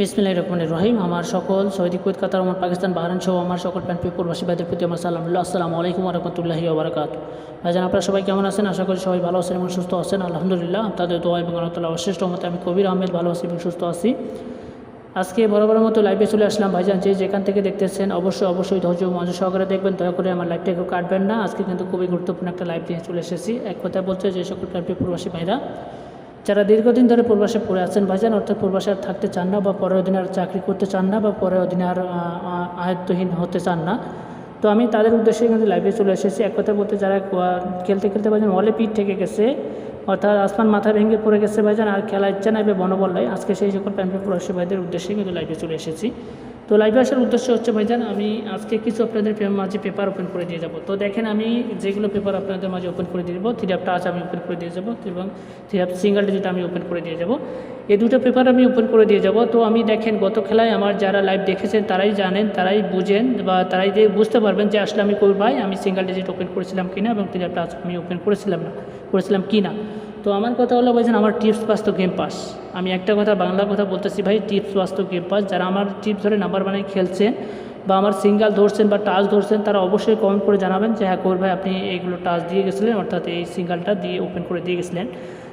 বিসমিল্লাহির রহমানির রহিম। আমার সকল সৌদি, কুয়েত, কাতার, ওমান, পাকিস্তান, বাহরাইন সহ আমার সকল প্যান্টপি প্রবাসী ভাইদের প্রতি আমার সালামুল্লাহ, আসসালামু আলাইকুম ওয়া রাহমাতুল্লাহি ওয়া বারাকাতুহু। ভাইজান, আপনারা সবাই কেমন আছেন? আশা করি সবাই ভালো আছেন এবং সুস্থ আছেন। আলহামদুলিল্লাহ, আপনাদের দোয়া এবং আল্লাহ তাআলার অশেষ রহমতে আমি কবির আহমেদ ভালো আছি এবং সুস্থ আছি। আজকে বরাবরের মতো লাইভে চলে আসলাম। ভাইজান, যেখান থেকে দেখতেছেন অবশ্যই ধৈর্য মনোযোগ সহকারে দেখবেন। দয়া করে আমার লাইভটা একটু কাটবেন না। আজকে কিন্তু খুবই গুরুত্বপূর্ণ একটা লাইভ নিয়ে চলে এসেছি। এক কথায় বলছে যে সকল প্যান্টপি প্রবাসী ভাইরা যারা দীর্ঘদিন ধরে প্রবাসে পড়ে আছেন ভাইজান, অর্থাৎ প্রবাসে আর থাকতে চান না, বা পরের দিনে আর চাকরি করতে চান না, বা পরের দিনে আর আয়ত্তহীন হতে চান না, তো আমি তাদের উদ্দেশ্যে কিন্তু লাইভে চলে এসেছি। এক কথা বলতে, যারা খেলতে খেলতে ভাইজান ওয়ালে পিঠ থেকে গেছে, অর্থাৎ আসমান মাথা ভেঙে পড়ে গেছে ভাইজান, আর খেলা ইচ্ছা নাই বা বনবল নাই, আজকে সেই সকল প্যান্টপি প্রবাসী ভাইদের উদ্দেশ্যে কিন্তু লাইভে চলে এসেছি। তো লাইভে আসার উদ্দেশ্য হচ্ছে ভাইজান, আমি আজকে কিছু আপনাদের মাঝে পেপার ওপেন করে দিয়ে যাব। তো দেখেন, আমি যেগুলো পেপার আপনাদের মাঝে ওপেন করে দিয়ে দেবো, 3 টাচ আমি ওপেন করে দিয়ে যাবো এবং 3 সিঙ্গেল ডিজিট আমি ওপেন করে দিয়ে যাব। এই দুটো পেপার আমি ওপেন করে দিয়ে যাব। তো আমি দেখেন, গত খেলায় আমার যারা লাইভ দেখেছেন তারাই জানেন, তারাই বুঝেন, বা তারাই বুঝতে পারবেন যে আসলে আমি কই ভাই আমি সিঙ্গেল ডিজিট ওপেন করেছিলাম কিনা এবং 3 টাচ আমি ওপেন করেছিলাম কি না। তো আমার কথা হলো ভাইজান, আমার টিপস পাস তো গেম পাস। আমি একটা কথা বাংলা কথা বলতেছি ভাই, টিপস পাস তো গেম পাস। যারা আমার টিপস ধরে নাম্বার বানিয়ে খেলছেন বা আমার সিঙ্গেল ধরছেন বা টাচ ধরছেন, তারা অবশ্যই কমেন্ট করে জানাবেন যে হ্যাঁ কবির ভাই আপনি এইগুলো টাচ দিয়ে গেছিলেন, অর্থাৎ এই সিঙ্গেলটা দিয়ে ওপেন করে দিয়ে গেছিলেন।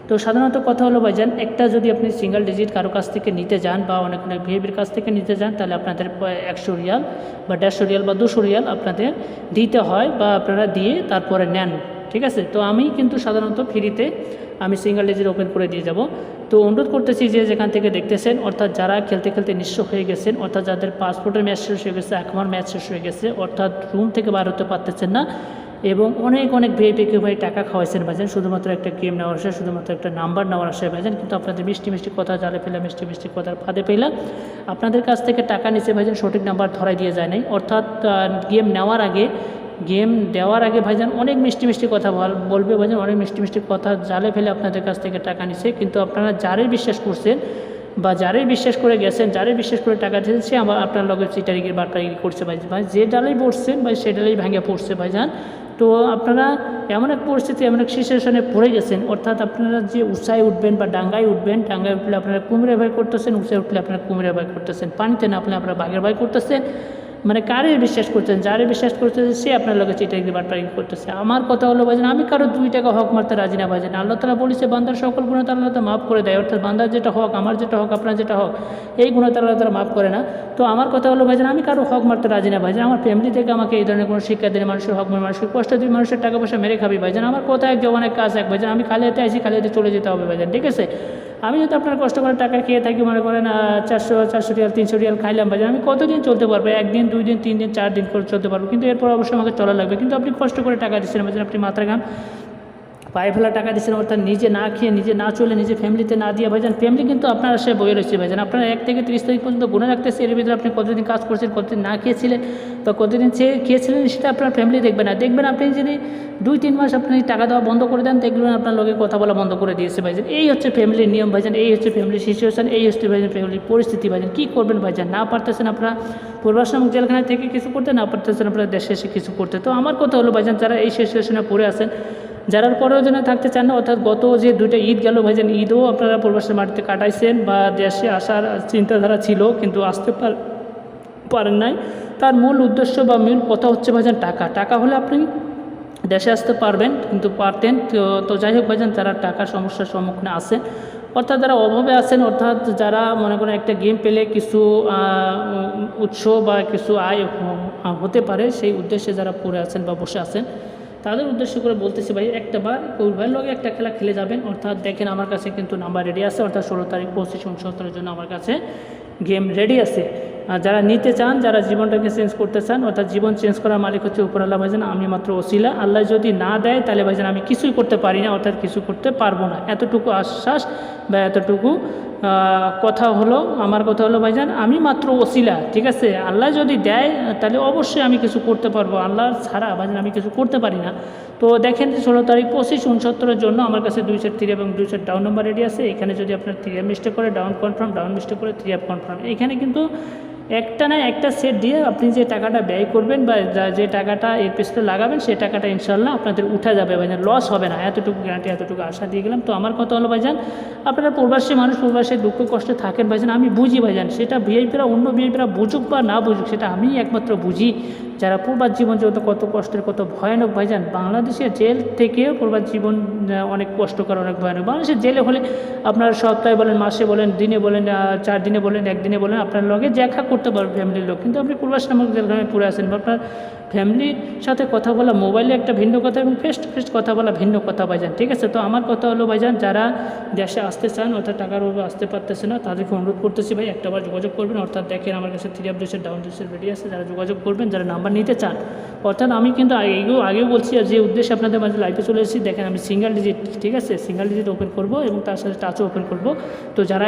তো সাধারণত কথা হলো ভাইজান, একটা যদি আপনি সিঙ্গেল ডিজিট কারো কাছ থেকে নিতে যান বা অনেক ভিআইপির কাছ থেকে নিতে যান, তাহলে আপনাদের 100 রিয়াল বা 150 রিয়াল বা 200 রিয়াল আপনাদের দিতে হয়, বা আপনারা দিয়ে তারপরে নেন। ঠিক আছে, তো আমি কিন্তু সাধারণত ফ্রিতে আমি সিঙ্গেল ডিজিট ওপেন করে দিয়ে যাব। তো অনুরোধ করতেছি যে যেখান থেকে দেখতেছেন, অর্থাৎ যারা খেলতে খেলতে নিঃস্ব হয়ে গেছেন, অর্থাৎ যাদের পাসপোর্টের ম্যাচ শেষ হয়ে গেছে, একমার ম্যাচ শেষ হয়ে গেছে, অর্থাৎ রুম থেকে বার হতে পারতেছেন না, এবং অনেক ভিআইপিকে ভাই টাকা খাওয়াইছেন ভাইজান, শুধুমাত্র একটা গেম নেওয়ার আশায়, শুধুমাত্র একটা নাম্বার নেওয়ার আশায় ভাইজান, কিন্তু আপনাদের মিষ্টি কথা জালে ফেলা, মিষ্টি কথার ফাঁদে ফেলা আপনাদের কাছ থেকে টাকা নিচে ভাইজান, সঠিক নাম্বার ধরাই দিয়ে যায় নাই। অর্থাৎ গেম দেওয়ার আগে ভাইজান অনেক মিষ্টি কথা বলবে ভাইজান, অনেক মিষ্টি কথা জালে ফেলে আপনাদের কাছ থেকে টাকা নিছে। কিন্তু আপনারা যারাই বিশ্বাস করছেন বা যারাই বিশ্বাস করে গেছেন, যারাই বিশ্বাস করে টাকা দিয়েছেন, সে আপনার লগে চিটারিগির বাটপারিগিরি করছে ভাই। যে ডালেই বসছেন ভাই, সে ডালেই ভেঙে পড়ছে ভাইজান। তো আপনারা এমন এক পরিস্থিতি, এমন এক সিচুয়েশনে পড়ে গেছেন, অর্থাৎ আপনারা যে উঁচায় উঠবেন বা ডাঙ্গায় উঠবেন, ডাঙ্গায় উঠলে আপনারা কুমিরে ভয় করতেছেন, উঁচায় উঠলে আপনারা কুমিরে ভয় করতেছেন, পানিতে না আপনি আপনারা বাঘের ভয় করতেছেন। মানে কারে বিশ্বাস করছেন, যারে বিশ্বাস করতেছে সে আপনার লগে চিটারি বাটপারি করতেছে। আমার কথা হলো ভাইজান, আমি কারো 2 টাকা হক মারতে রাজি না ভাইজান। আল্লাহ তাআলা বলেছে বান্দার সকল গুনাহ আল্লাহ তাআলা মাফ করে দেয়, অর্থাৎ বান্দার যেটা হক, আমার যেটা হক, আপনার যেটা হক, এই গুনাহ আল্লাহ তাআলা মাফ করে না। তো আমার কথা হলো ভাইজান, আমি কারো হক মারতে রাজি না ভাইজান। আমার ফ্যামিলি থেকে আমাকে এই ধরনের কোনো শিক্ষা দেয়, মানুষের হক মেরে, মানুষের কষ্ট দিয়ে, মানুষের টাকা পয়সা মেরে খাবি ভাইজান। আমার কথা এক জবানের কাজ এক ভাইজান। আমি খালি হাতে আইছি, খালি হাতে চলে যেতে হবে ভাইজান, ঠিক আছে? আমি যদি আপনার কষ্ট করে টাকা খেয়ে থাকি, মনে করেন 400 রিয়াল 300 রিয়াল খাইলাম ভাইজান, আমি কতদিন চলতে পারবো? 1 দিন 2 দিন 3 দিন 4 দিন করে চলতে পারবো, কিন্তু এরপর অবশ্যই আমাকে চলা লাগবে। কিন্তু আপনি কষ্ট করে টাকা দিচ্ছেন ভাইজান, আপনি মাথার ঘাম পায়ে ফেলা টাকা দিচ্ছেন, অর্থাৎ নিজে না খেয়ে, নিজে না চলে, নিজে ফ্যামিলিতে না দিয়ে ভাইজান, ফ্যামিলি কিন্তু আপনার আশায় বয়ে রয়েছে ভাইজান। আপনারা 1 থেকে 30 তারিখ পর্যন্ত গুনে রাখতেছে, এর ভিতরে আপনি কতদিন কাজ করছেন, কতদিন না খেয়েছিলেন বা কতদিন খেয়েছিলেন, সেটা আপনার ফ্যামিলি দেখবে না। দেখবেন আপনি যদি 2-3 মাস আপনি টাকা দেওয়া বন্ধ করে দেন, দেখবেন আপনার লোকে কথা বলা বন্ধ করে দিয়েছে ভাইজান। এই হচ্ছে ফ্যামিলির নিয়ম ভাইজান, এই হচ্ছে ফ্যামিলির সিচুয়েশন, এই হচ্ছে ভাইজান ফ্যামিলির পরিস্থিতি ভাইজান। কী করবেন ভাইজান? না পারতেছেন আপনারা প্রবাস নামক জেলখানায় থেকে কিছু করতে, না পারতেছেন আপনারা দেশে এসে কিছু করতে। তো আমার কথা হলো ভাইজান, যারা এই সিচুয়েশনে পড়ে আছেন, যারা প্রয়োজনে থাকতে চান না, অর্থাৎ গত যে 2টা ঈদ গেল ভাইজান, ঈদও আপনারা প্রবাসের মাটিতে কাটাইছেন বা দেশে আসার চিন্তাধারা ছিল কিন্তু আসতে পারেন নাই। তার মূল উদ্দেশ্য বা মূল কথা হচ্ছে ভাইজান টাকা হলে আপনি দেশে আসতে পারবেন, কিন্তু পারতেন। তো যাই হোক ভাইজান, যারা টাকার সমস্যার সম্মুখীন আছেন, অর্থাৎ যারা অভাবে আছেন, অর্থাৎ যারা মনে করেন একটা গেম পেলে কিছু উৎস বা কিছু আয় হতে পারে, সেই উদ্দেশ্যে যারা পড়ে আছেন বা বসে আছেন, তাদের উদ্দেশ্য করে বলতেছি ভাই, একটা বার কবির ভাইয়ের লগে একটা খেলা খেলে যাবেন। অর্থাৎ দেখেন, আমার কাছে কিন্তু নাম্বার রেডি আছে, অর্থাৎ 16 তারিখ 25 69 জন্য আমার কাছে গেম রেডি আছে। যারা নিতে চান, যারা জীবনটাকে চেঞ্জ করতে চান, অর্থাৎ জীবন চেঞ্জ করার মালিক হচ্ছে উপর আল্লাহ ভাইজান, আমি মাত্র ওসিলা। আল্লাহ যদি না দেয় তাহলে ভাইজান আমি কিছুই করতে পারি না, অর্থাৎ কিছু করতে পারবো না। এতটুকু আশ্বাস বা এতটুকু কথা হলো, আমার কথা হলো ভাইজান, আমি মাত্র ওসিলা, ঠিক আছে? আল্লাহ যদি দেয় তাহলে অবশ্যই আমি কিছু করতে পারবো, আল্লাহ ছাড়া ভাইজান আমি কিছু করতে পারি না। তো দেখেন, 16 তারিখ 25 69 জন্য আমার কাছে 2 সেট 3 এবং 2 সেট ডাউন নাম্বার রেডি আছে। এখানে যদি আপনার 3 মিস্টেক করে ডাউন কনফার্ম, ডাউন মিস্টেক করে 3 কনফার্ম, এখানে কিন্তু একটা না একটা সেট দিয়ে আপনি যে টাকাটা ব্যয় করবেন বা যে টাকাটা এর পেছনে লাগাবেন সেই টাকাটা ইনশাল্লাহ আপনাদের উঠা যাবে ভাইজান, লস হবে না, এতটুকু গ্যারান্টি এতটুকু আশা দিয়ে গেলাম। তো আমার কথা হলো ভাইজান, আপনারা প্রবাসী মানুষ, প্রবাসী দুঃখ কষ্টে থাকেন ভাইজান, আমি বুঝি ভাইজান, সেটা ভিআইপিরা অন্য ভিআইপিরা বুঝুক বা না বুঝুক সেটা আমি একমাত্র বুঝি। যারা প্রবাস জীবন যত কত কষ্টের কত ভয়ানক ভাইজান, বাংলাদেশের জেল থেকেও প্রবাস জীবন অনেক কষ্টকর অনেক ভয়ানক। বাংলাদেশের জেলে হলে আপনার সপ্তাহে বলেন, মাসে বলেন, দিনে বলেন, 4 দিনে বলেন, 1 দিনে বলেন, আপনার লগে দেখা করতে পারবেন ফ্যামিলির লোক। কিন্তু আপনি প্রবাস নামক জেলখানায় পড়ে আসেন বা আপনার ফ্যামিলির সাথে কথা বলা মোবাইলে একটা ভিন্ন কথা এবং ফেস টু ফেস কথা বলা ভিন্ন কথা ভাইজান, ঠিক আছে। তো আমার কথা হলো ভাইজান, যারা দেশে আসতে চান অর্থাৎ টাকার অভাবে আসতে পারতেছে না তাদেরকে অনুরোধ করতেছি ভাই একটাবার যোগাযোগ করবেন। অর্থাৎ দেখেন আমার কাছে 3 আপডেটের ডাউন ডিসের রেডি আছে, যারা যোগাযোগ করবেন, যারা নাম্বার নিতে চান। অর্থাৎ আমি কিন্তু আগেও বলছি যে উদ্দেশ্যে আপনাদের মাঝে লাইভে চলে এসেছি, দেখেন আমি সিঙ্গেল ডিজিট, ঠিক আছে, সিঙ্গেল ডিজিট ওপেন করব এবং তার সাথে টাচও ওপেন করব। তো যারা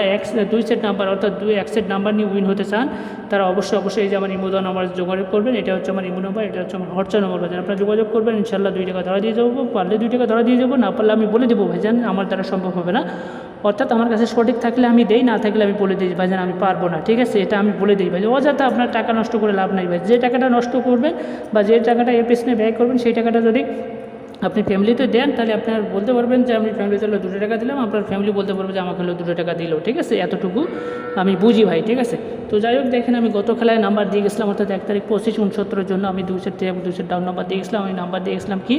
2 সেট নাম্বার অর্থাৎ 1 সেট নাম্বার নিয়ে উইন হতে চান তারা অবশ্যই এই যে আমার ইমো দেওয়া নাম্বার যোগাযোগ করবেন। এটা হচ্ছে আমার ইমো নাম্বার, এটা হচ্ছে আমার হোয়াটসঅ্যাপ নাম্বার ভাইজান। আপনারা যোগাযোগ করবেন, ইনশাল্লাহ 2 টাকা ধরা দিয়ে যাবো, পারলে 2 টাকা ধরা দিয়ে যাবো, না পারলে আমি বলে দেবো ভাইজান, আমার দ্বারা সম্ভব হবে না। অর্থাৎ আমার কাছে সঠিক থাকলে আমি দেই, না থাকলে আমি বলে দিই ভাইজান আমি পারবো না, ঠিক আছে, এটা আমি বলে দিই ভাই। অযথা আপনার টাকা নষ্ট করে লাভ নাই ভাই। যে টাকাটা নষ্ট করবেন বা যে টাকাটা এর পেছনে ব্যয় করবেন সেই টাকাটা যদি আপনি ফ্যামিলিতে দেন তাহলে আপনার বলতে পারবেন যে আমি ফ্যামিলিতে হলো 2 টাকা দিলাম, আপনার ফ্যামিলি বলতে পারবে যে আমাকে হলো 2 টাকা দিল, ঠিক আছে, এতটুকু আমি বুঝি ভাই, ঠিক আছে। তো যাই হোক দেখেন আমি গত খেলায় নাম্বার দিয়ে গেছিলাম, অর্থাৎ 1 তারিখ 25 69 জন্য আমি 2 সেট এবং 2 সেট ডাউন নাম্বার দিয়ে গেছিলাম। আমি নাম্বার দিয়ে গেছিলাম কি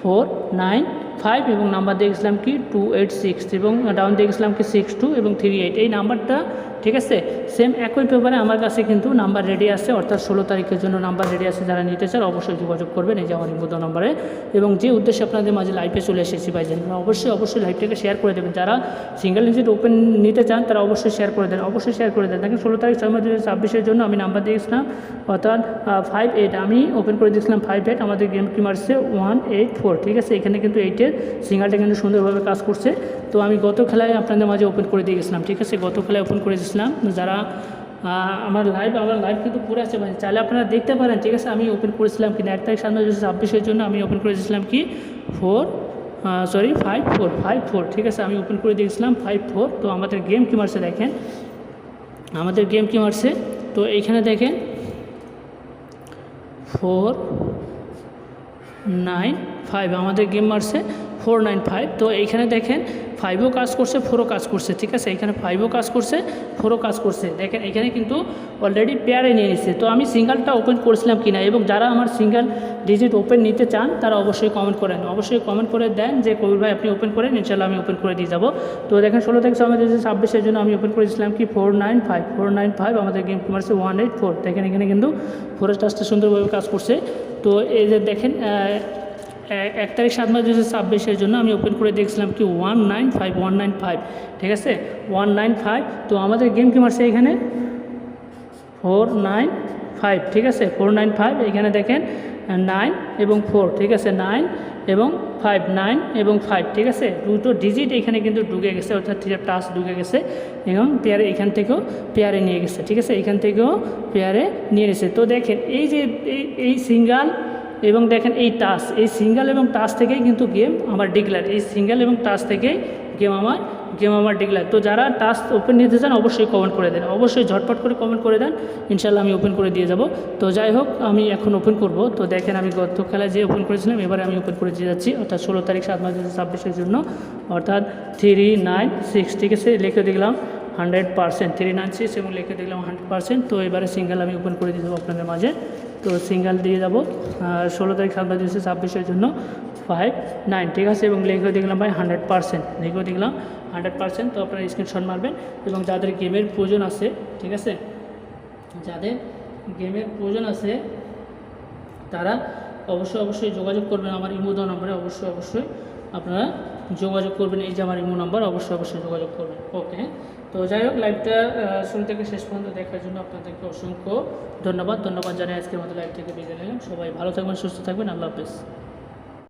495 এবং নাম্বার দিয়ে গেছিলাম কি 286 এবং ডাউন দিয়ে গেছিলাম কি 62 এবং 38। এই নাম্বারটা, ঠিক আছে, সেম একই পেপারে আমার কাছে কিন্তু নাম্বার রেডি আছে, অর্থাৎ 16 তারিখের জন্য নাম্বার রেডি আছে। যারা নিতে চান অবশ্যই যোগাযোগ করবেন এই যে আমার ইমো নাম্বারে। এবং যে উদ্দেশ্যে আপনাদের মাঝে লাইভে চলে এসেছি ভাইজান, অবশ্যই লাইভটাকে শেয়ার করে দেবেন। যারা সিঙ্গেল ডিজিট ওপেন নিতে চান তারা অবশ্যই শেয়ার করে দেন, অবশ্যই শেয়ার করে দেন। দেখেন 16 তারিখ 6 মাস 2026 জন্য আমি নাম্বার দিয়েছিলাম অর্থাৎ 58, আমি ওপেন করে দিয়েছিলাম 58, আমাদের গেম কি মারছে 184, ঠিক আছে। এখানে কিন্তু 8-এর সিঙ্গেলটা কিন্তু সুন্দরভাবে কাজ করছে। তো আমি গত খেলায় আপনাদের মাঝে ওপেন করে দিয়ে গেছিলাম, ঠিক আছে, গত খেলায় ওপেন করে দিয়েছিলাম। যারা আমার লাইভ কিন্তু পুরো আছে ভাই, চাইলে আপনারা দেখতে পারেন, ঠিক আছে। আমি ওপেন করেছিলাম কিনা 1 তারিখ 7 মাস 2026 জন্য আমি ওপেন করে দিয়েছিলাম কি 54, ঠিক আছে, আমি ওপেন করে দিয়েছিলাম 54। তো আমাদের গেম কি মারছে দেখেন, আমাদের গেম কি মারছে, তো এইখানে দেখেন 495 আমাদের গেম মারছে 495। তো এইখানে দেখেন 5ও কাজ করছে 4ও কাজ করছে, ঠিক আছে, এখানে 5ও কাজ করছে 4ও কাজ করছে। দেখেন এখানে কিন্তু অলরেডি পেয়ারে নিয়ে নিচ্ছে। তো আমি সিঙ্গেলটা ওপেন করেছিলাম কিনা, এবং যারা আমার সিঙ্গেল ডিজিট ওপেন নিতে চান তারা অবশ্যই কমেন্ট করেন, অবশ্যই কমেন্ট করে দেন যে কবির ভাই আপনি ওপেন করেন, ইনশাল্লাহ আমি ওপেন করে দিয়ে যাবো। তো দেখেন 16 তারিখ 6 মাস 2026 জন্য আমি ওপেন করেছিলাম কি 495 আমাদের গেম মারছে 184। দেখেন এখানে কিন্তু ফোরেস্ট টাচটা সুন্দরভাবে কাজ করছে। তো এই যে দেখেন 1 তারিখ 7 মাস 2026 জন্য আমি ওপেন করে দেখছিলাম কি 195, ঠিক আছে, 195। তো আমাদের গেম কি মারছে এখানে 495, ঠিক আছে, 495। এখানে দেখেন 9 এবং 4, ঠিক আছে, 9 এবং 5, ঠিক আছে, দুটো ডিজিট এখানে কিন্তু ঢুকে গেছে, অর্থাৎ টাচ ঢুকে গেছে এবং পেয়ারে এখান থেকেও পেয়ারে নিয়ে গেছে, ঠিক আছে, এখান থেকেও পেয়ারে নিয়ে গেছে। তো দেখেন এই যে এই সিঙ্গেল এবং দেখেন এই টাচ, এই সিঙ্গেল এবং টাচ থেকেই কিন্তু গেম আমার ডিক্লেয়ার, এই সিঙ্গেল এবং টাচ থেকেই গেম আমার ডিক্লেয়ার। তো যারা টাচ ওপেন নিতে চান অবশ্যই কমেন্ট করে দেন, অবশ্যই ঝটপট করে কমেন্ট করে দেন, ইনশাল্লাহ আমি ওপেন করে দিয়ে যাব। তো যাই হোক আমি এখন ওপেন করব। তো দেখেন আমি গত খেলায় যে ওপেন করেছিলাম এবারে আমি ওপেন করে দিয়ে যাচ্ছি, অর্থাৎ 16 তারিখ 7 মাস 2026 জন্য, অর্থাৎ 396, ঠিক আছে, লিখে দিলাম 100%, 396 এবং লিখে দিলাম 100%। তো এবারে সিঙ্গেল আমি ওপেন করে দিয়ে দেবো আপনাদের মাঝে। তো সিঙ্গেল দিয়ে যাব 16 তারিখ 7 মাস 2026 জন্য 59, ঠিক আছে, এবং লিখে দেখলাম ভাই 100%, লিখে দেখলাম 100%। তো আপনারা স্ক্রিনশট মারবেন এবং যাদের গেমের প্রয়োজন আছে, ঠিক আছে, যাদের গেমের প্রয়োজন আছে তারা অবশ্যই যোগাযোগ করবেন আমার ইমো নম্বরে, অবশ্যই আপনারা যোগাযোগ করবেন, এই যে আমার ইমো নাম্বার, অবশ্যই যোগাযোগ করবেন। ওকে, তো যাই হোক লাইভটা শুরু থেকে শেষ পর্যন্ত দেখার জন্য আপনাদেরকে অসংখ্য ধন্যবাদ জানাই। আজকের মতো লাইভ থেকে বিদায় নিলাম। সবাই ভালো থাকবেন, সুস্থ থাকবেন, আল্লাহ হাফেজ।